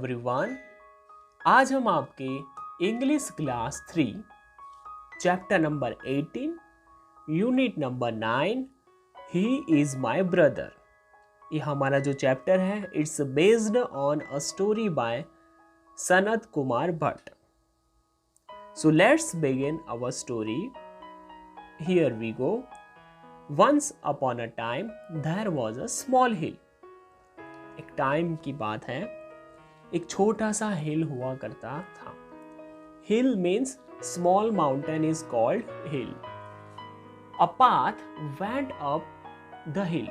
Everyone. आज हम आपके English class 3 chapter number 18 unit number 9 he is my brother, ये हमारा जो चैप्टर है it's based on a story by Sanat Kumar Bhatt. So let's begin our story. Here we go. Once upon a time there was a small hill. एक टाइम की बात है, एक छोटा सा हिल हुआ करता था। Hill means small mountain is called hill. A path went up the hill,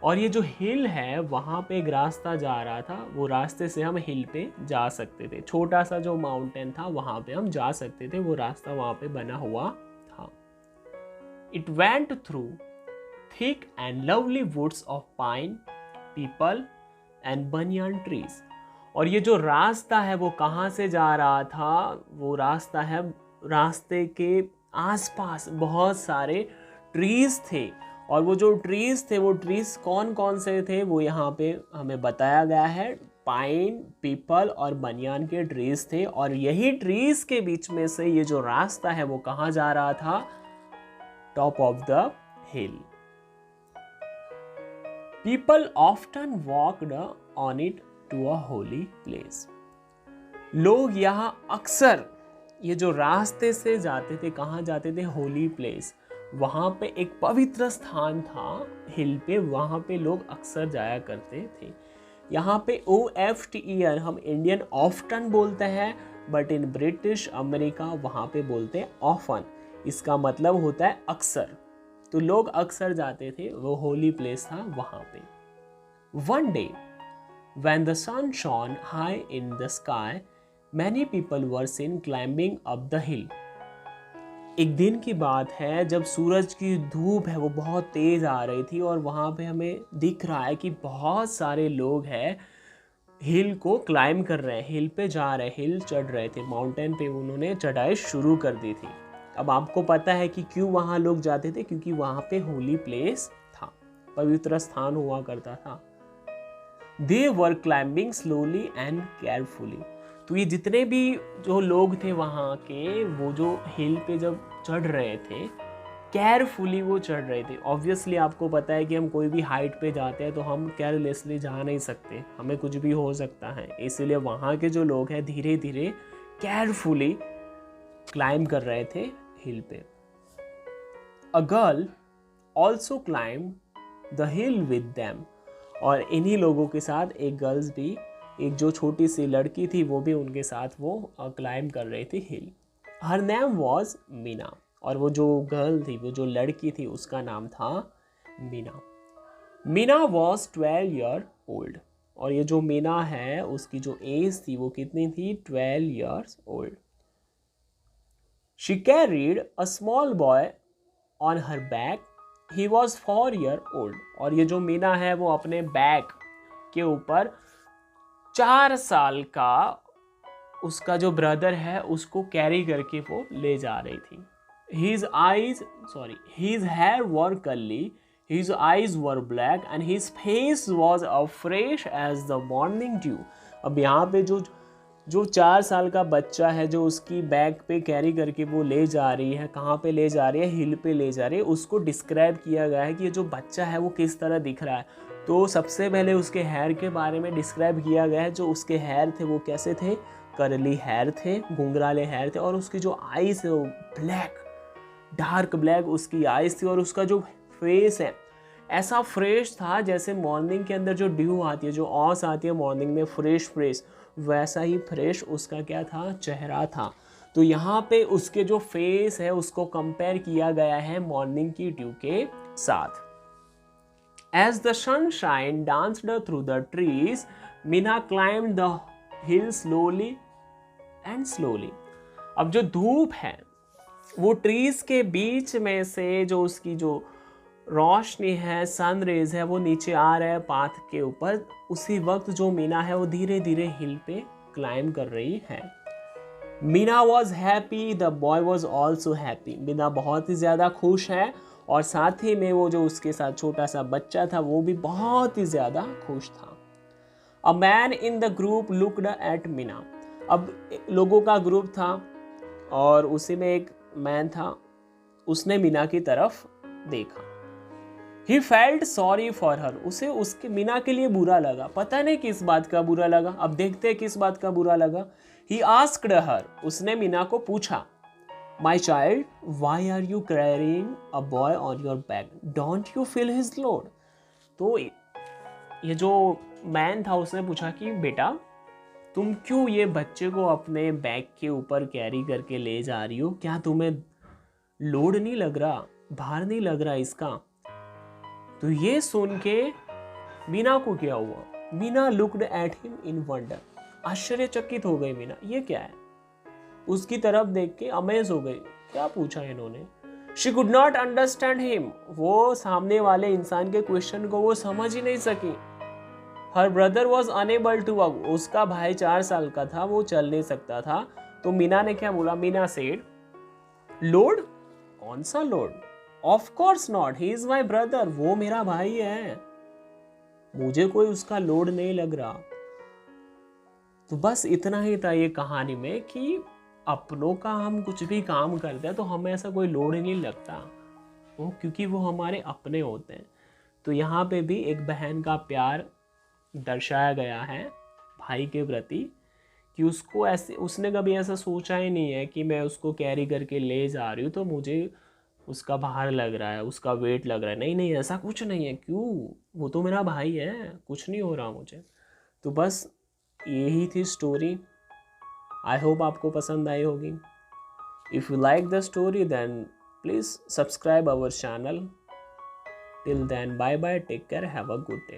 और ये जो हिल है वहां पे एक रास्ता जा रहा था, वो रास्ते से हम हिल पे जा सकते थे। छोटा सा जो माउंटेन था वहां पे हम जा सकते थे, वो रास्ता वहां पे बना हुआ था। It went through thick and lovely woods of pine, peepal and banyan trees. और ये जो रास्ता है वो कहाँ से जा रहा था? वो रास्ता है, रास्ते के आसपास बहुत सारे ट्रीज थे। और वो जो ट्रीज थे, वो ट्रीज कौन कौन से थे वो यहाँ पे हमें बताया गया है। पाइन, पीपल और बनियान के ट्रीज थे, और यही ट्रीज के बीच में से ये जो रास्ता है वो कहाँ जा रहा था? Top of the hill. People often walked on it to a holy place. लोग यहाँ अक्सर ये जो रास्ते से जाते थे, कहाँ जाते थे? Holy place. वहाँ पे एक पवित्र स्थान था हिल पे, वहाँ पे लोग अक्सर जाया करते थे। यहाँ पे OFTEN हम इंडियन ऑफ्टन बोलते हैं, बट इन ब्रिटिश अमेरिका वहाँ पे बोलते हैं ऑफन। इसका मतलब होता है अक्सर। तो लोग अक्सर जाते थे, वो होली प्लेस था वहाँ पे। One day, when the sun shone high in the sky, many people were seen climbing up the hill. एक दिन की बात है जब सूरज की धूप है वो बहुत तेज आ रही थी, और वहाँ पे हमें दिख रहा है कि बहुत सारे लोग हैं हिल को क्लाइंब कर रहे हैं, हिल पे जा रहे हैं, हिल चढ़ रहे थे, माउंटेन पे उन्होंने चढ़ाई शुरू कर दी थी। अब आपको पता है कि क्यों वहाँ लोग जाते थे, क्योंकि वहाँ पे होली प्लेस था, पवित्र स्थान हुआ करता था। They were climbing slowly and carefully. तो ये जितने भी जो लोग थे वहाँ के, वो जो हिल पे जब चढ़ रहे थे, केयरफुली वो चढ़ रहे थे। ऑब्वियसली आपको पता है कि हम कोई भी हाइट पे जाते हैं तो हम केयरलेसली जा नहीं सकते, हमें कुछ भी हो सकता है। इसीलिए वहाँ के जो लोग हैं धीरे धीरे केयरफुली क्लाइंब कर रहे थे हिल पे। A girl also climb the hill with them, और इन्हीं लोगों के साथ एक गर्ल्स भी, एक जो छोटी सी लड़की थी वो भी उनके साथ वो क्लाइंब कर रही थी हिल। हर नेम वॉज मीना, और वो जो गर्ल थी, वो जो लड़की थी, उसका नाम था Meena. Meena was 12 year old, और ये जो मीना है उसकी जो एज थी वो कितनी थी? 12 years old. She carried a small boy on her back, he was 4 year old. और ये जो मीना है वो अपने बैक के ऊपर 4 साल का उसका जो ब्रदर है उसको कैरी करके वो ले जा रही थी। His hair were curly, his eyes were black and his face was as fresh as the morning dew. अब यहाँ पे जो 4 साल का बच्चा है जो उसकी बैग पे कैरी करके वो ले जा रही है, कहाँ पे ले जा रही है? हिल पे ले जा रही है। उसको डिस्क्राइब किया गया है कि ये जो बच्चा है वो किस तरह दिख रहा है। तो सबसे पहले उसके हेयर के बारे में डिस्क्राइब किया गया है। जो उसके हेयर थे वो कैसे थे? करली हेयर थे, घुंघराले हेयर थे, और उसकी जो आईज है वो ब्लैक, डार्क ब्लैक उसकी आईज थी, और उसका जो फेस है ऐसा फ्रेश था जैसे मॉर्निंग के अंदर जो ड्यू आती है, जो ऑस आती है मॉर्निंग में, फ्रेश वैसा ही फ्रेश उसका क्या था? चेहरा था। तो यहाँ पे उसके जो फेस है उसको कंपेयर किया गया है मॉर्निंग की ड्यू के साथ। As the sunshine danced through the trees, Mina climbed the hill slowly and slowly. अब जो धूप है वो ट्रीज के बीच में से जो उसकी जो रोशनी है, सन रेज है, वो नीचे आ रहा है पाथ के ऊपर। उसी वक्त जो मीना है वो धीरे धीरे हिल पे क्लाइंब कर रही है। Meena was happy, the boy was also happy. Meena बहुत ही ज़्यादा खुश है, और साथ ही में वो जो उसके साथ छोटा सा बच्चा था वो भी बहुत ही ज़्यादा खुश था। A man in the group looked at Meena. अब लोगों का ग्रुप था और उसी में एक मैन था, उसने मीना की तरफ देखा। He felt sorry for her, उसे उसके मीना के लिए बुरा लगा। पता नहीं किस बात का बुरा लगा, अब देखते हैं किस बात का बुरा लगा। ही आस्क्ड हर, उसने मीना को पूछा, my child why are you carrying a boy on your back, don't you feel his load. तो ये जो मैन था उसने पूछा कि बेटा तुम क्यों ये बच्चे को अपने बैग के ऊपर कैरी करके ले जा रही हो, क्या तुम्हें लोड नहीं लग रहा, भार नहीं लग रहा इसका। तो ये सुन के मीना को क्या हुआ, Meena looked at him in wonder, आश्चर्यचकित हो गई मीना, ये क्या है। उसकी तरफ देख के अमेज हो गई, क्या पूछा इन्होंने। She could not understand him, वो सामने वाले इंसान के क्वेश्चन को वो समझ ही नहीं सकी। Her brother was unable to walk, उसका भाई 4 साल का था, वो चल नहीं सकता था। तो मीना ने क्या बोला, मीना सेड, लोड, कौन सा load, of course not, he is my brother, वो मेरा भाई है, मुझे कोई उसका लोड नहीं लग रहा। तो बस इतना ही था ये कहानी में कि अपनों का हम कुछ भी काम करते हैं तो हमें ऐसा कोई लोड नहीं लगता, वो क्योंकि वो हमारे अपने होते हैं। तो यहाँ पे भी एक बहन का प्यार दर्शाया गया है भाई के प्रति, कि उसको ऐसे, उसने कभी ऐसा सोचा ही नहीं है कि मैं उसको कैरी करके ले जा रही हूँ तो मुझे उसका भार लग रहा है, उसका वेट लग रहा है। नहीं नहीं, ऐसा कुछ नहीं है, क्यों, वो तो मेरा भाई है, कुछ नहीं हो रहा मुझे। तो बस यही थी स्टोरी। आई होप आपको पसंद आई होगी। If you like the story then please subscribe our channel. Till then bye bye, take care, have a good day.